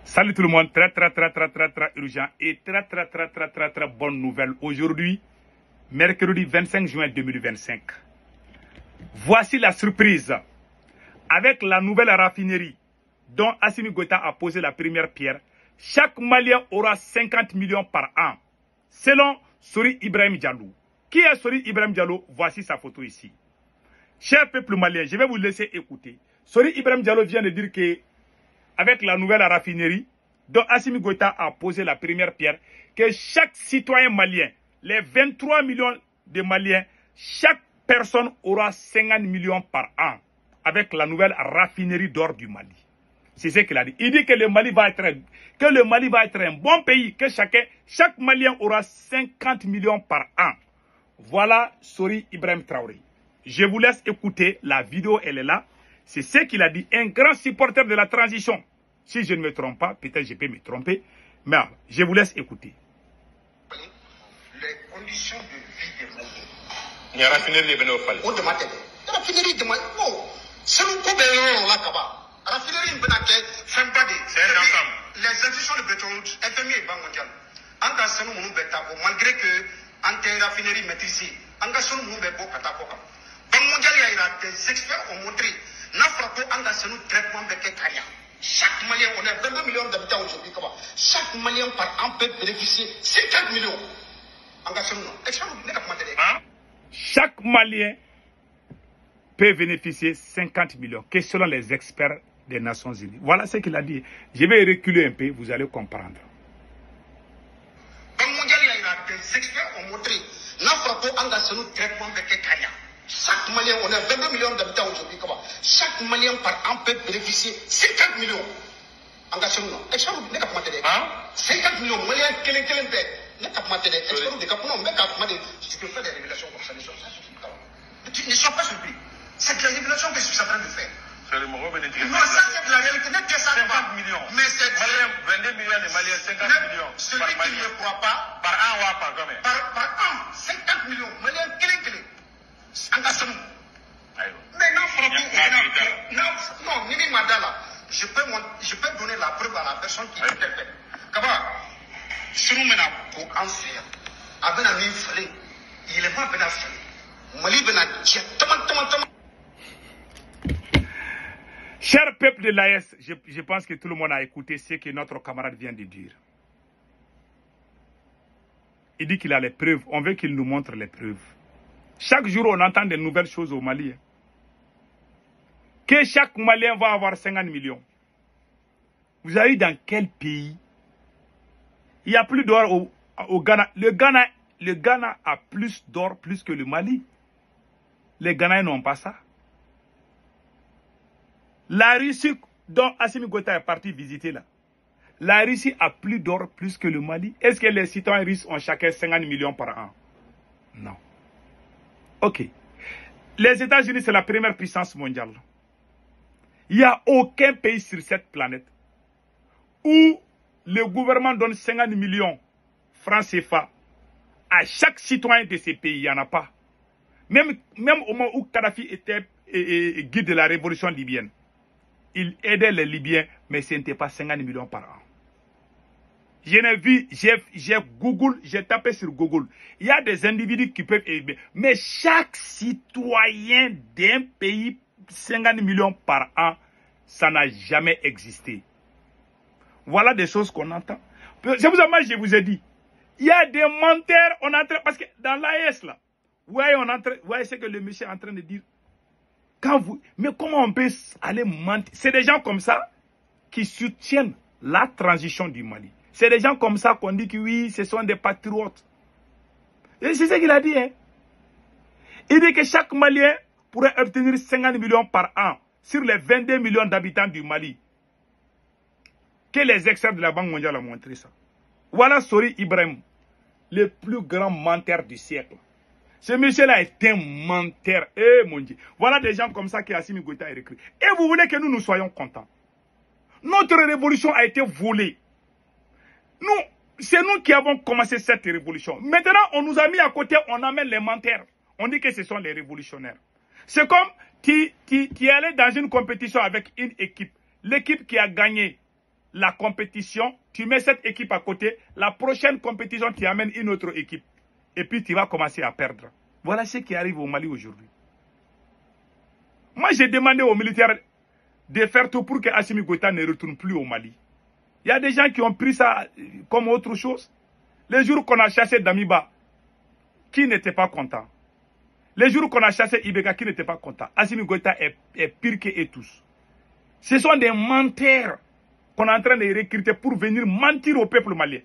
Salut tout le monde, très urgent et très bonne nouvelle. Aujourd'hui, mercredi 25 juin 2025. Voici la surprise. Avec la nouvelle raffinerie dont Assimi Goïta a posé la première pierre, chaque Malien aura 50 millions par an. Selon Sori Ibrahim Diallo. Qui est Sori Ibrahim Diallo? Voici sa photo ici. Cher peuple malien, je vais vous laisser écouter. Sori Ibrahim Diallo vient de dire que avec la nouvelle raffinerie dont Assimi Goïta a posé la première pierre, que chaque citoyen malien, les 23 millions de Maliens, chaque personne aura 50 millions par an avec la nouvelle raffinerie d'or du Mali. C'est ce qu'il a dit. Il dit que le Mali va être un bon pays, que chaque Malien aura 50 millions par an. Voilà Sori Ibrahim Traoré. Je vous laisse écouter la vidéo, elle est là. C'est ce qu'il a dit, un grand supporter de la transition. Si je ne me trompe pas, peut-être je peux me tromper, mais je vous laisse écouter. Les conditions de vie des Maliens. Il y a raffinerie de Benofal. On demande. La raffinerie de Mali. Oh, c'est le problème là, Kaba. Raffinerie de Benake, Fembade. C'est un ensemble. Les institutions de pétrole, FMI et Banque mondiale. En cas de nous betabo, malgré que ante raffinerie maîtrisée, en cas de nous bebo katapoka. Banque mondiale y a des experts ont montré. N'a frappé en cas de nous traitement de Kenya. Chaque Malien, on a 22 millions d'habitants aujourd'hui. Chaque Malien par an peut bénéficier 50 millions. Chaque Malien peut bénéficier 50 millions, que selon les experts des Nations Unies. Voilà ce qu'il a dit. Je vais reculer un peu, vous allez comprendre. Des experts ont montré traitement de Kenya. Chaque Malien, on a 22 millions d'habitants aujourd'hui. Chaque Malien par an peut bénéficier 50 millions. 50 millions, Maliens, quel est le je peux faire des révélations comme ça. Ne sois pas surpris. C'est la révélation que je suis en train de faire. Non, ça c'est de la réalité. 50 millions. Mais c'est 22 millions de Maliens, 50 millions. Celui qui ne croit pas. Par an ou par combien? Par an, 50 millions. Maliens, quel maintenant, non, Nini Madala, je peux donner la preuve à la personne qui interpelle. Kaba, si nous menons pour en faire, avec un inflé, il est pas bien fait. Mali bena tia, Cher peuple de l'AS, je pense que tout le monde a écouté ce que notre camarade vient de dire. Il dit qu'il a les preuves. On veut qu'il nous montre les preuves. Chaque jour, on entend de nouvelles choses au Mali. Que chaque Malien va avoir 50 millions. Vous avez vu dans quel pays? Il y a plus d'or au Ghana. Le Ghana a plus d'or plus que le Mali. Les Ghanais n'ont pas ça. La Russie, dont Assimi Goïta est parti visiter là, la Russie a plus d'or plus que le Mali. Est-ce que les citoyens russes ont chacun 50 millions par an? Non. Ok. Les États-Unis, c'est la première puissance mondiale. Il n'y a aucun pays sur cette planète où le gouvernement donne 50 millions francs CFA à chaque citoyen de ces pays. Il n'y en a pas. Même au moment où Kadhafi était guide de la révolution libyenne, il aidait les Libyens, mais ce n'était pas 50 millions par an. Je n'ai vu, j'ai tapé sur Google. Il y a des individus qui peuvent aider. Mais chaque citoyen d'un pays, 50 millions par an, ça n'a jamais existé. Voilà des choses qu'on entend. C'est pour ça que je vous ai dit. Il y a des menteurs, parce que dans l'AS là, voyez ce que le monsieur est en train de dire. Mais comment on peut aller mentir? C'est des gens comme ça qui soutiennent la transition du Mali. C'est des gens comme ça qu'on dit que oui, ce sont des patriotes. Et c'est ce qu'il a dit. Hein? Il dit que chaque Malien pourrait obtenir 50 millions par an sur les 22 millions d'habitants du Mali. Que les experts de la Banque mondiale ont montré ça. Voilà Sori Ibrahim, le plus grand menteur du siècle. Ce monsieur-là est un menteur. Eh mon Dieu. Voilà des gens comme ça qui Assimi Goïta a écrit. Et vous voulez que nous soyons contents. Notre révolution a été volée. C'est nous qui avons commencé cette révolution. Maintenant, on nous a mis à côté, on amène les menteurs. On dit que ce sont les révolutionnaires. C'est comme qui est allé dans une compétition avec une équipe. L'équipe qui a gagné la compétition, tu mets cette équipe à côté, la prochaine compétition, tu amènes une autre équipe. Et puis tu vas commencer à perdre. Voilà ce qui arrive au Mali aujourd'hui. Moi, j'ai demandé aux militaires de faire tout pour que Assimi Goïta ne retourne plus au Mali. Il y a des gens qui ont pris ça comme autre chose. Les jours qu'on a chassé Damiba, qui n'était pas content? Les jours qu'on a chassé Ibeka, qui n'était pas content? Assimi Goïta est pire qu'eux tous. Ce sont des menteurs qu'on est en train de recruter pour venir mentir au peuple malien.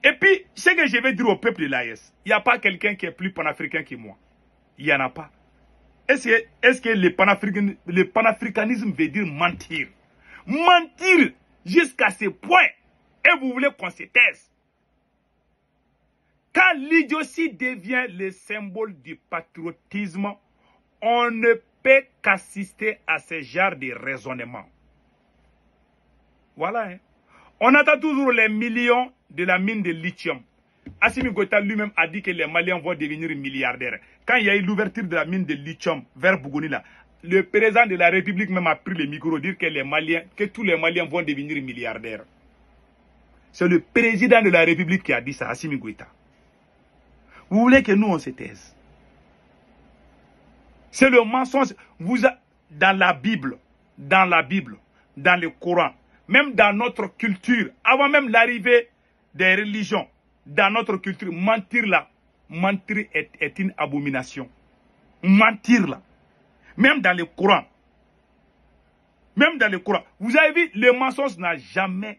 Et puis, ce que je vais dire au peuple de l'AES, il n'y a pas quelqu'un qui est plus panafricain que moi. Il n'y en a pas. Est-ce que le panafricanisme veut dire mentir? Mentir jusqu'à ce point. Et vous voulez qu'on se taise? Quand l'idiotie devient le symbole du patriotisme, on ne peut qu'assister à ce genre de raisonnement. Voilà. Hein. On attend toujours les millions de la mine de lithium. Assimi Goïta lui-même a dit que les Maliens vont devenir milliardaires. Quand il y a eu l'ouverture de la mine de lithium vers Bougouni, là, le président de la République même a pris le micro dire que tous les Maliens vont devenir milliardaires. C'est le président de la République qui a dit ça, Assimi Goïta. Vous voulez que nous on se taise? C'est le mensonge. Dans la Bible, dans le Coran, même dans notre culture, avant même l'arrivée des religions, dans notre culture, mentir est une abomination. Mentir là. Même dans le Coran. Vous avez vu, le mensonge n'a jamais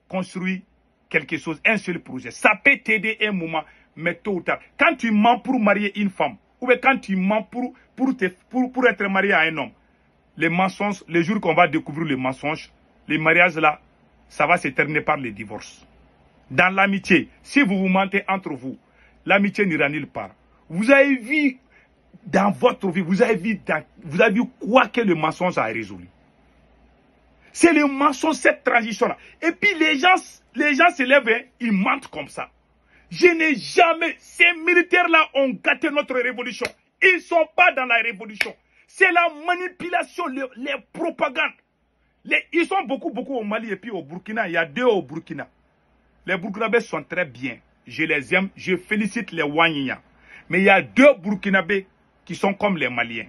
construit quelque chose, un seul projet. Ça peut t'aider un moment, mais tôt ou tard. Quand tu mens pour marier une femme, ou bien quand tu mens pour être marié à un homme, les mensonges, les jours qu'on va découvrir les mensonges, les mariages là, ça va se terminer par le divorce. Dans l'amitié, si vous vous mentez entre vous, l'amitié n'ira nulle part. Vous avez vu dans votre vie, vous avez vu quoi que le mensonge a résolu. C'est le mensonge, cette transition-là. Et puis les gens se lèvent, ils mentent comme ça. Je n'ai jamais, ces militaires-là ont gâté notre révolution. Ils ne sont pas dans la révolution. C'est la manipulation, les propagandes. Ils sont beaucoup au Mali et puis au Burkina. Il y a 2 au Burkina. Les Burkinabés sont très bien. Je les aime. Je félicite les Wanyinya. Mais il y a 2 Burkinabés qui sont comme les Maliens.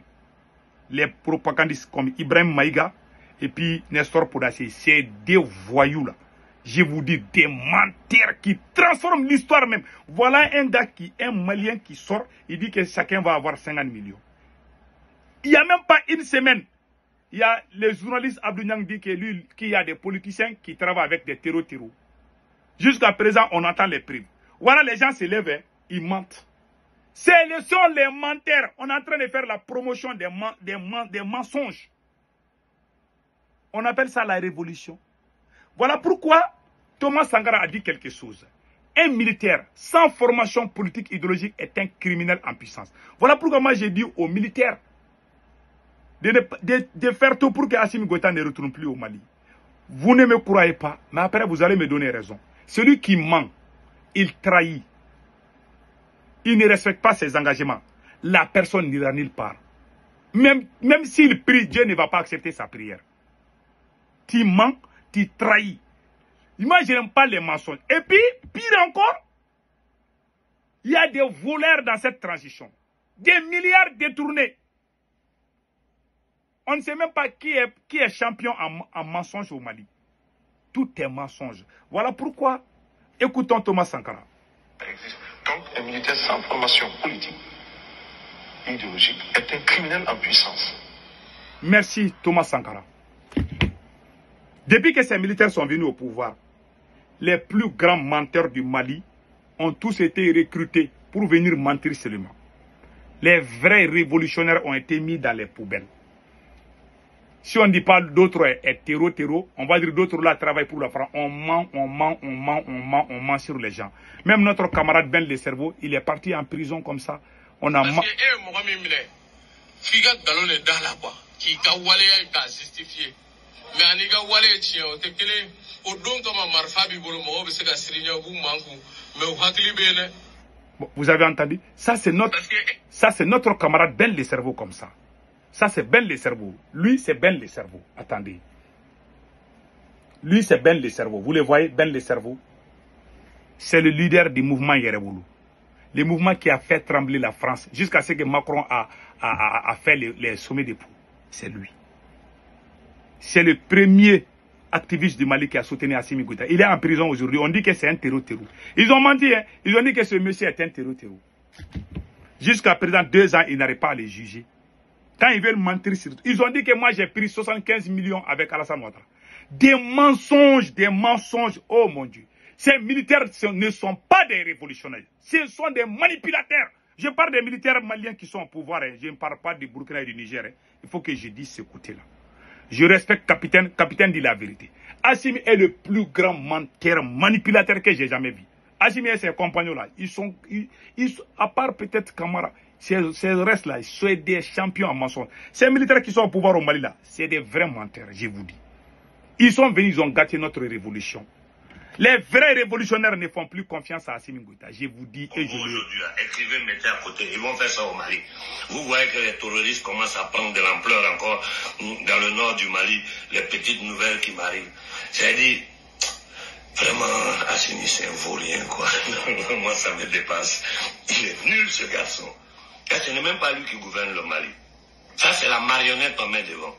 Les propagandistes comme Ibrahim Maïga et puis Nestor Podassi. C'est des voyous là. Je vous dis, des menteurs qui transforment l'histoire même. Voilà un Malien qui sort, il dit que chacun va avoir 50 millions. Il n'y a même pas une semaine. Il y a les journalistes Abdou Niang dit qu'il y a des politiciens qui travaillent avec des terreaux. Jusqu'à présent, on entend les primes. Voilà, les gens se lèvent, ils mentent. Ce sont les menteurs. On est en train de faire la promotion des mensonges. On appelle ça la révolution. Voilà pourquoi Thomas Sankara a dit quelque chose. Un militaire sans formation politique idéologique est un criminel en puissance. Voilà pourquoi moi j'ai dit aux militaires de faire tout pour que Assimi Goïta ne retourne plus au Mali. Vous ne me croyez pas, mais après vous allez me donner raison. Celui qui ment, il trahit. Il ne respecte pas ses engagements. La personne n'ira nulle part. Même s'il prie, Dieu ne va pas accepter sa prière. Tu mens, tu trahis. Moi, je n'aime pas les mensonges. Et puis, pire encore, il y a des voleurs dans cette transition. Des milliards détournés. On ne sait même pas qui est champion en mensonge au Mali. Tout est mensonge. Voilà pourquoi, écoutons Thomas Sankara. Donc, un militaire sans formation politique, idéologique, est un criminel en puissance. Merci Thomas Sankara. Depuis que ces militaires sont venus au pouvoir, les plus grands menteurs du Mali ont tous été recrutés pour venir mentir seulement. Les vrais révolutionnaires ont été mis dans les poubelles. Si on ne dit pas d'autres est terreau, on va dire d'autres là travaillent pour la France. On ment sur les gens. Même notre camarade Ben Le Cerveau, il est parti en prison comme ça. On a menti. Bon, vous avez entendu? Ça c'est notre camarade Ben Le Cerveau comme ça. Ça c'est Ben Le Cerveau. Lui c'est Ben Le Cerveau. Attendez. Lui, c'est Ben le cerveau. Vous le voyez, Ben le cerveau. C'est le leader du mouvement Yerevoulou. Le mouvement qui a fait trembler la France jusqu'à ce que Macron a fait les sommets de Pau. C'est lui. C'est le premier activiste du Mali qui a soutenu Assimi Goïta. Il est en prison aujourd'hui. On dit que c'est un terreau. Ils ont menti. Hein? Ils ont dit que ce monsieur est un terreau. Jusqu'à présent, 2 ans, ils n'arrivent pas à le juger. Quand ils veulent mentir sur tout. Ils ont dit que moi, j'ai pris 75 millions avec Alassane Ouattara. Des mensonges. Oh mon Dieu. Ces militaires ne sont pas des révolutionnaires. Ce sont des manipulateurs. Je parle des militaires maliens qui sont au pouvoir. Hein. Je ne parle pas du Burkina et du Niger. Hein. Il faut que je dise ce côté-là. Je respecte capitaine. Capitaine dit la vérité. Assimi est le plus grand menteur, manipulateur que j'ai jamais vu. Assimi et ses compagnons-là, ils sont, à part peut-être Camara, ces restes-là, ils sont des champions en mensonge. Ces militaires qui sont au pouvoir au Mali, là, c'est des vrais menteurs, je vous dis. Ils sont venus, ils ont gâté notre révolution. Les vrais révolutionnaires ne font plus confiance à Assimi Goïta. Je vous dis et je le... Aujourd'hui, écrivez, mettez à côté. Ils vont faire ça au Mali. Vous voyez que les terroristes commencent à prendre de l'ampleur encore dans le nord du Mali. Les petites nouvelles qui m'arrivent. C'est-à-dire, vraiment, Assimi, c'est un vaurien, quoi. Moi, ça me dépasse. Il est nul, ce garçon. Et ce n'est même pas lui qui gouverne le Mali. Ça, c'est la marionnette qu'on met devant.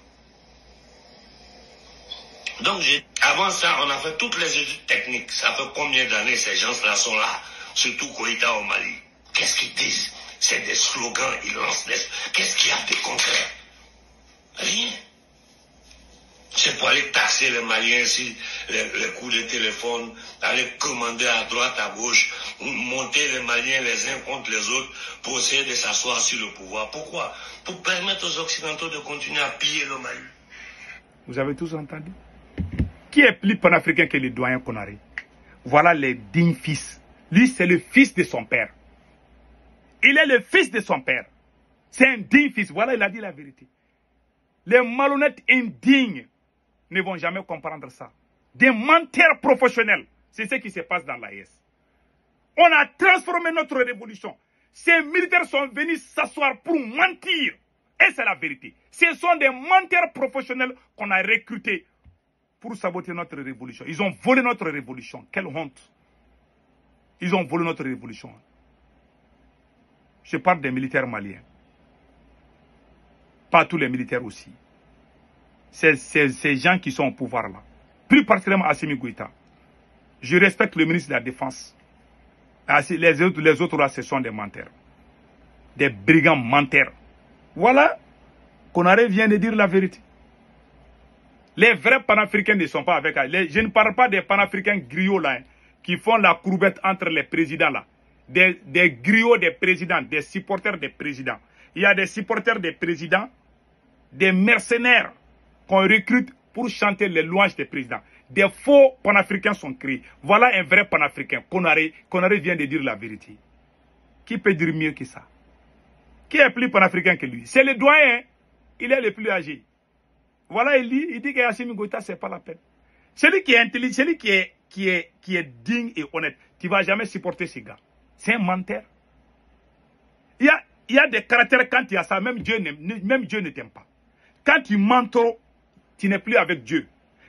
Donc, avant ça, on a fait toutes les études techniques. Ça fait combien d'années ces gens-là sont là, surtout Goïta au Mali? Qu'est-ce qu'ils disent? C'est des slogans, ils lancent des... Qu'est-ce qu'il y a de concret? Rien. C'est pour aller taxer les Maliens ici, les coups de téléphone, aller commander à droite, à gauche, monter les Maliens les uns contre les autres pour essayer de s'asseoir sur le pouvoir. Pourquoi? Pour permettre aux Occidentaux de continuer à piller le Mali. Vous avez tous entendu? Qui est plus panafricain que le doyen Konaré? Voilà les dignes fils. Lui, c'est le fils de son père. Il est le fils de son père. C'est un digne fils. Voilà, il a dit la vérité. Les malhonnêtes indignes ne vont jamais comprendre ça. Des menteurs professionnels. C'est ce qui se passe dans l'AES. On a transformé notre révolution. Ces militaires sont venus s'asseoir pour mentir. Et c'est la vérité. Ce sont des menteurs professionnels qu'on a recrutés pour saboter notre révolution. Ils ont volé notre révolution. Quelle honte. Ils ont volé notre révolution. Je parle des militaires maliens. Pas tous les militaires aussi. Ces gens qui sont au pouvoir là. Plus particulièrement Assimi Goïta. Je respecte le ministre de la Défense. Les autres là, ce sont des menteurs. Des brigands menteurs. Voilà. Konaré vient de dire la vérité. Les vrais panafricains ne sont pas avec elle. Je ne parle pas des panafricains griots là, hein, qui font la courbette entre les présidents là. Des griots des présidents, des supporters des présidents. Il y a des supporters des présidents, des mercenaires qu'on recrute pour chanter les louanges des présidents. Des faux panafricains sont créés. Voilà un vrai panafricain. Konaré vient de dire la vérité. Qui peut dire mieux que ça? Qui est plus panafricain que lui? C'est le doyen. Hein? Il est le plus âgé. Voilà, il dit que Assimi Goïta, c'est pas la peine. Celui qui est intelligent, celui qui est digne et honnête, tu ne vas jamais supporter ces gars. C'est un menteur. Il y a des caractères, quand il y a ça, même Dieu ne t'aime pas. Quand tu mens trop, tu n'es plus avec Dieu.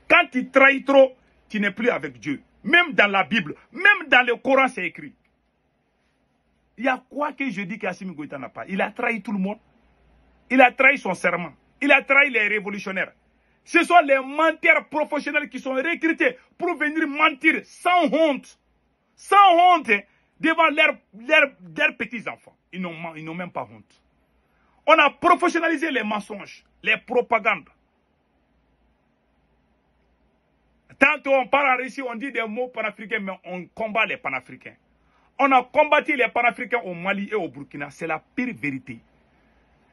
Quand tu trahis trop, tu n'es plus avec Dieu. Même dans la Bible, même dans le Coran, c'est écrit. Il y a quoi que je dis qu'Assimi Goïta n'a pas? Il a trahi tout le monde. Il a trahi son serment. Il a trahi les révolutionnaires. Ce sont les menteurs professionnels qui sont recrutés pour venir mentir sans honte. Sans honte, hein, devant leurs petits-enfants. Ils n'ont même pas honte. On a professionnalisé les mensonges, les propagandes. Tantôt on parle en Russie, on dit des mots panafricains, mais on combat les panafricains. On a combattu les panafricains au Mali et au Burkina. C'est la pire vérité.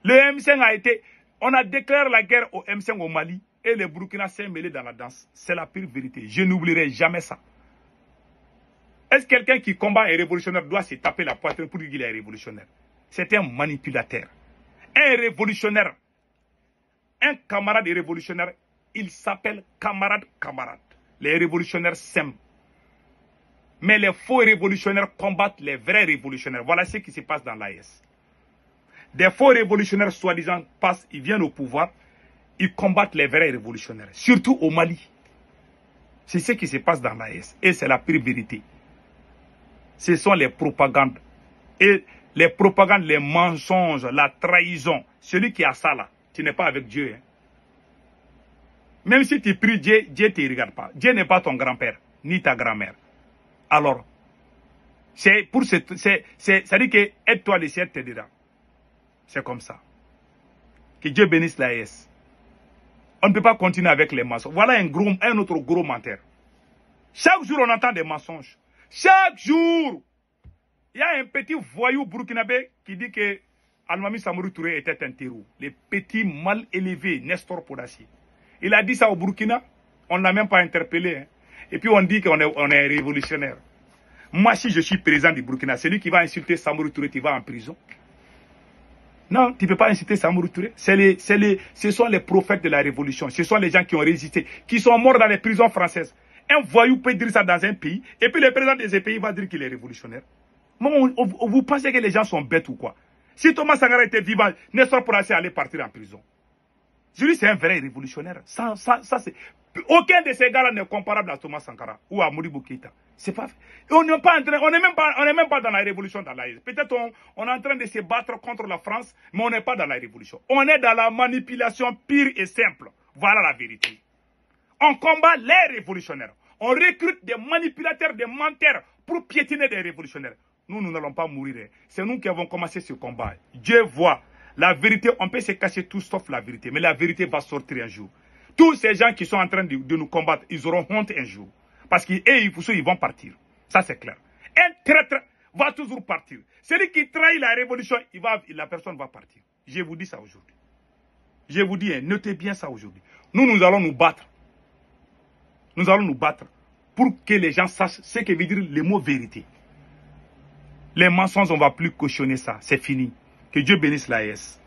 Le M5 a été... On a déclaré la guerre au M5 au Mali et le Burkina s'est mêlé dans la danse. C'est la pire vérité. Je n'oublierai jamais ça. Est-ce que quelqu'un qui combat un révolutionnaire doit se taper la poitrine pour dire qu'il est révolutionnaire? C'est un manipulateur. Un révolutionnaire. Un camarade révolutionnaire, il s'appelle camarade. Les révolutionnaires s'aiment. Mais les faux révolutionnaires combattent les vrais révolutionnaires. Voilà ce qui se passe dans l'AES. Des faux révolutionnaires, soi-disant, ils viennent au pouvoir, ils combattent les vrais révolutionnaires. Surtout au Mali. C'est ce qui se passe dans l'AES. Et c'est la pure vérité. Ce sont les propagandes. Et les propagandes, les mensonges, la trahison. Celui qui a ça là, tu n'es pas avec Dieu. Hein. Même si tu pries Dieu, Dieu ne te regarde pas. Dieu n'est pas ton grand-père, ni ta grand-mère. Alors, c'est pour ça dit que aide-toi, le ciel t'aidera. C'est comme ça. Que Dieu bénisse l'AES. On ne peut pas continuer avec les mensonges. Voilà un autre gros menteur. Chaque jour, on entend des mensonges. Chaque jour. Il y a un petit voyou burkinabé qui dit que Almami Samourou Touré était un terreau. Les petits mal élevés, Nestor Podassi. Il a dit ça au Burkina. On ne l'a même pas interpellé. Hein. Et puis on dit qu'on est révolutionnaire. Moi, si je suis président du Burkina, celui qui va insulter Samourou Touré, tu vas en prison. Non, tu ne peux pas inciter Samourou Touré. Ce sont les prophètes de la révolution. Ce sont les gens qui ont résisté, qui sont morts dans les prisons françaises. Un voyou peut dire ça dans un pays, et puis le président de ce pays va dire qu'il est révolutionnaire. Vous pensez que les gens sont bêtes ou quoi? Si Thomas Sankara était vivant, Nestor Podassi allait partir en prison. Je dis c'est un vrai révolutionnaire. Aucun de ces gars-là n'est comparable à Thomas Sankara ou à Modibo Keïta. C'est pas. On n'est même pas dans la révolution dans l'AES. Peut-être on est en train de se battre contre la France, mais on n'est pas dans la révolution. On est dans la manipulation pure et simple. Voilà la vérité. On combat les révolutionnaires. On recrute des manipulateurs, des menteurs pour piétiner des révolutionnaires. Nous n'allons pas mourir. C'est nous qui avons commencé ce combat. Dieu voit. La vérité, on peut se cacher tout sauf la vérité. Mais la vérité va sortir un jour. Tous ces gens qui sont en train de nous combattre, ils auront honte un jour. Parce qu'ils vont partir. Ça, c'est clair. Un traître va toujours partir. Celui qui trahit la révolution, la personne va partir. Je vous dis ça aujourd'hui. Je vous dis, notez bien ça aujourd'hui. Nous allons nous battre. Nous allons nous battre pour que les gens sachent ce que veut dire le mot vérité. Les mensonges, on ne va plus cautionner ça. C'est fini. Que Dieu bénisse l'AES.